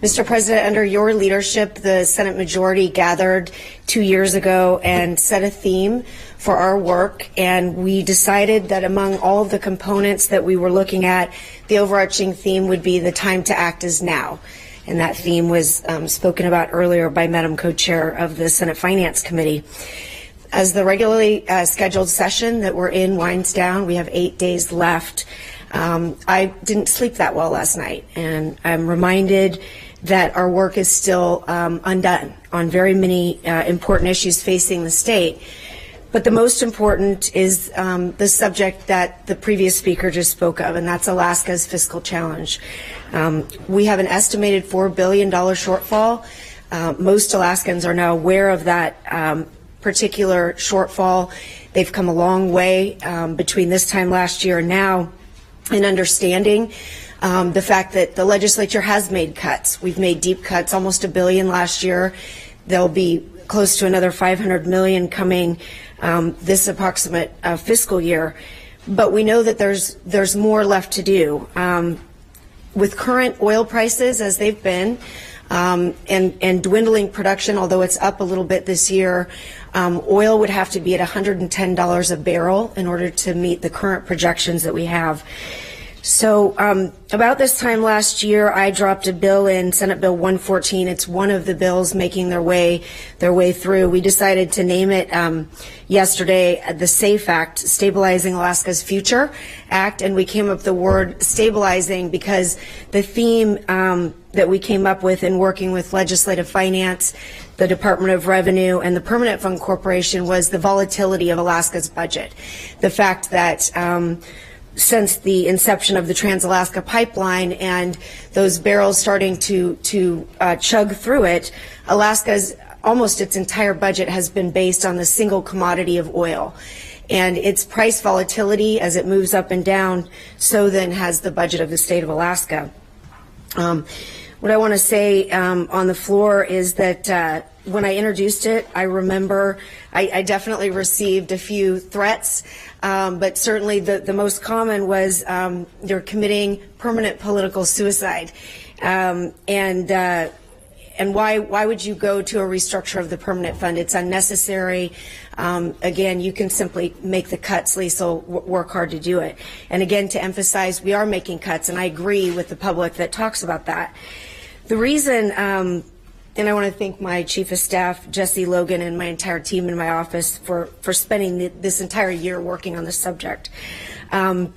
Mr. President, under your leadership, the Senate majority gathered 2 years ago and set a theme for our work, and we decided that among all of the components that we were looking at, the overarching theme would be the time to act is now. And that theme was spoken about earlier by Madam Co-Chair of the Senate Finance Committee. As the regularly scheduled session that we're in winds down, we have 8 days left. I didn't sleep that well last night, and I'm reminded that our work is still undone on very many important issues facing the state. But the most important is the subject that the previous speaker just spoke of, and that's Alaska's fiscal challenge. We have an estimated $4 billion shortfall. Most Alaskans are now aware of that particular shortfall. They've come a long way between this time last year and now in understanding the fact that the legislature has made cuts. We've made deep cuts, almost $1 billion last year. There'll be close to another $500 million coming this approximate fiscal year. But we know that there's more left to do. With current oil prices as they've been, and dwindling production, although it's up a little bit this year, oil would have to be at $110 a barrel in order to meet the current projections that we have. So about this time last year, I dropped a bill in Senate Bill 114. It's one of the bills making their way through. We decided to name it yesterday the SAFE Act, Stabilizing Alaska's Future Act, and we came up with the word stabilizing because the theme that we came up with in working with Legislative Finance, the Department of Revenue, and the Permanent Fund Corporation was the volatility of Alaska's budget. The fact that since the inception of the Trans-Alaska Pipeline and those barrels starting to chug through it, Alaska's almost its entire budget has been based on the single commodity of oil. And its price volatility as it moves up and down, so then has the budget of the state of Alaska. What I want to say on the floor is that when I introduced it, I remember I definitely received a few threats, but certainly the most common was you're committing permanent political suicide. And why would you go to a restructure of the permanent fund? It's unnecessary. Again, you can simply make the cuts. Lisa will work hard to do it. And again, to emphasize, we are making cuts, and I agree with the public that talks about that. The reason, and I want to thank my chief of staff, Jesse Logan, and my entire team in my office for spending this entire year working on this subject. The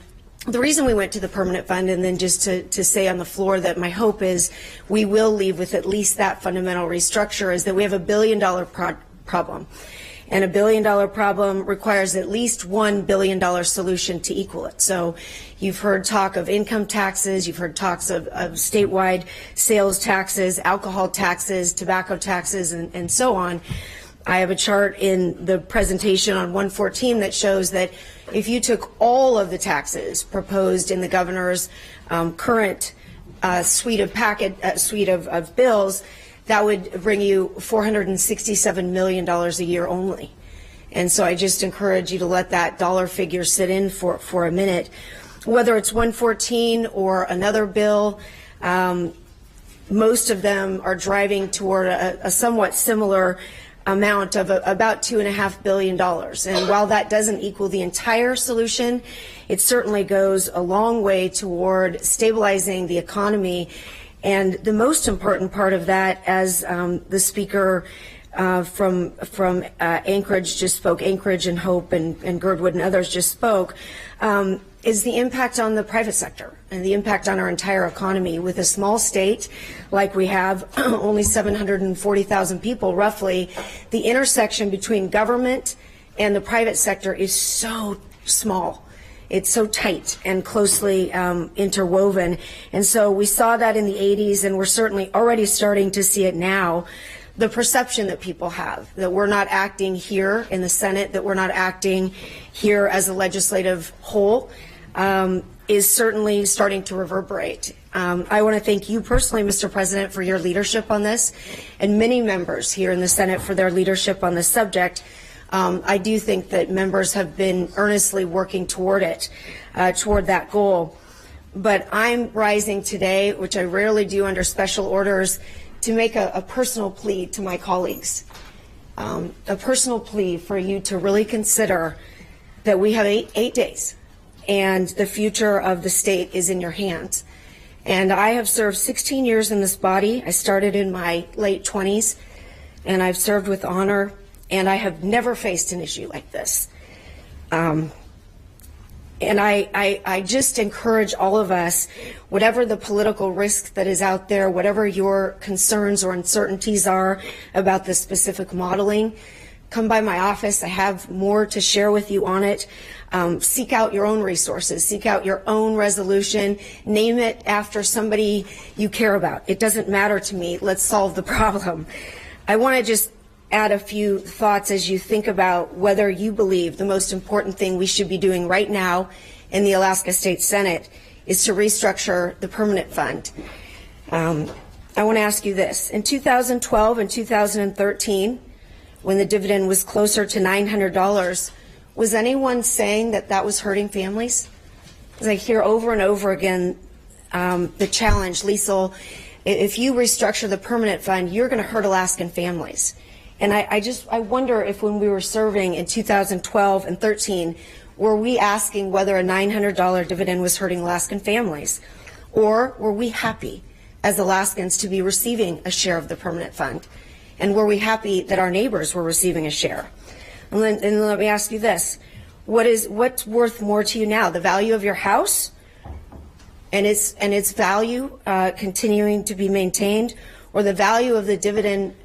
reason we went to the permanent fund, and then just to say on the floor that my hope is we will leave with at least that fundamental restructure, is that we have $1 billion problem. And $1 billion problem requires at least $1 billion solution to equal it. So you've heard talk of income taxes, you've heard talks of statewide sales taxes, alcohol taxes, tobacco taxes, and so on. I have a chart in the presentation on 114 that shows that if you took all of the taxes proposed in the governor's current suite of bills, that would bring you $467 million a year only. And so I just encourage you to let that dollar figure sit in for a minute. Whether it's 114 or another bill, most of them are driving toward a somewhat similar amount of about $2.5 billion. And while that doesn't equal the entire solution, it certainly goes a long way toward stabilizing the economy. And the most important part of that, as the speaker from Anchorage just spoke, Anchorage and Hope and Girdwood and others just spoke, is the impact on the private sector and the impact on our entire economy. With a small state like we have, only 740,000 people roughly, the intersection between government and the private sector is so small. It's so tight and closely interwoven. And so we saw that in the 80s, and we're certainly already starting to see it now. The perception that people have that we're not acting here in the Senate, that we're not acting here as a legislative whole, is certainly starting to reverberate. I want to thank you personally, Mr. President, for your leadership on this, and many members here in the Senate for their leadership on this subject. I do think that members have been earnestly working toward it, toward that goal. but I'm rising today, which I rarely do under special orders, to make a personal plea to my colleagues, a personal plea for you to really consider that we have eight days, and the future of the state is in your hands. And I have served 16 years in this body. I started in my late 20s, and I've served with honor, and I have never faced an issue like this. And I just encourage all of us, whatever the political risk that is out there, whatever your concerns or uncertainties are about the specific modeling, come by my office. I have more to share with you on it. Seek out your own resources. Seek out your own resolution. Name it after somebody you care about. It doesn't matter to me. Let's solve the problem. I want to just add a few thoughts as you think about whether you believe the most important thing we should be doing right now in the Alaska State Senate is to restructure the permanent fund. I want to ask you this. In 2012 and 2013, when the dividend was closer to $900, was anyone saying that that was hurting families? As I hear over and over again the challenge, Liesl, if you restructure the permanent fund, you're going to hurt Alaskan families. And I wonder if when we were serving in 2012 and 13, were we asking whether a $900 dividend was hurting Alaskan families? Or were we happy as Alaskans to be receiving a share of the permanent fund? And were we happy that our neighbors were receiving a share? And let me ask you this. What's worth more to you now, the value of your house and its value continuing to be maintained, or the value of the dividend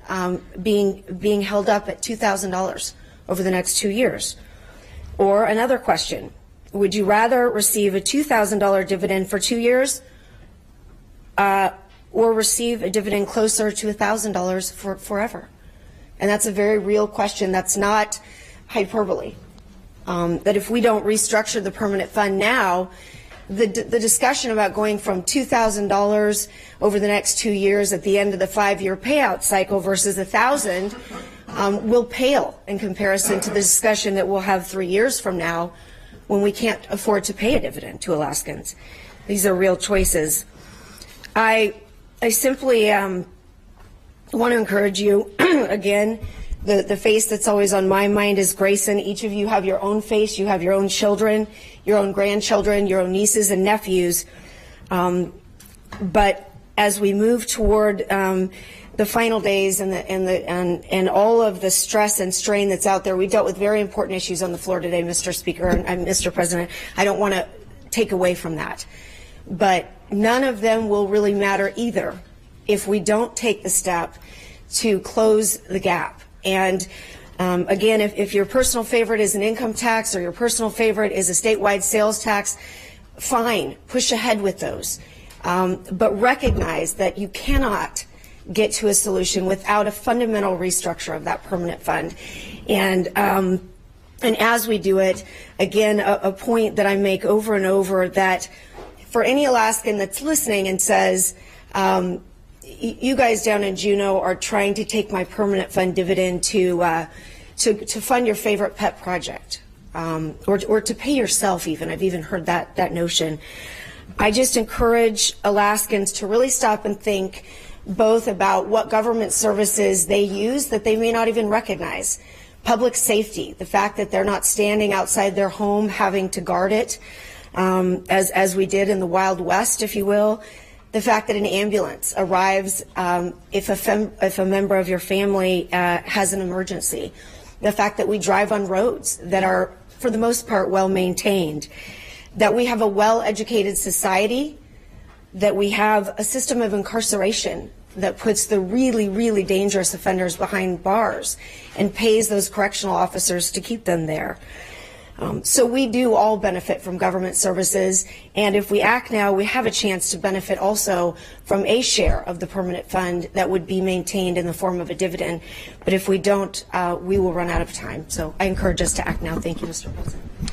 being held up at $2,000 over the next 2 years? Or another question, would you rather receive a $2,000 dividend for 2 years or receive a dividend closer to $1,000 for forever? And that's a very real question. That's not hyperbole. That if we don't restructure the permanent fund now, the discussion about going from $2,000 over the next 2 years at the end of the 5-year payout cycle versus $1,000 will pale in comparison to the discussion that we'll have 3 years from now when we can't afford to pay a dividend to Alaskans. These are real choices. I simply want to encourage you, again, the face that's always on my mind is Grayson. Each of you have your own face. You have your own children, your own grandchildren, your own nieces and nephews. But as we move toward the final days and all of the stress and strain that's out there, we dealt with very important issues on the floor today, Mr. Speaker and Mr. President. I don't want to take away from that. But none of them will really matter either if we don't take the step to close the gap. And again, if your personal favorite is an income tax or your personal favorite is a statewide sales tax, fine, push ahead with those. But recognize that you cannot get to a solution without a fundamental restructure of that permanent fund. And as we do it, again, a point that I make over and over, that for any Alaskan that's listening and says, you guys down in Juneau are trying to take my permanent fund dividend to fund your favorite pet project, or to pay yourself even. I've even heard that notion. I just encourage Alaskans to really stop and think both about what government services they use that they may not even recognize. Public safety, the fact that they're not standing outside their home having to guard it, as we did in the Wild West, if you will. The fact that an ambulance arrives if a member of your family has an emergency. The fact that we drive on roads that are, for the most part, well maintained. That we have a well-educated society. That we have a system of incarceration that puts the really, really dangerous offenders behind bars and pays those correctional officers to keep them there. So we do all benefit from government services, and if we act now, we have a chance to benefit also from a share of the permanent fund that would be maintained in the form of a dividend. But if we don't, we will run out of time. So I encourage us to act now. Thank you, Mr. President.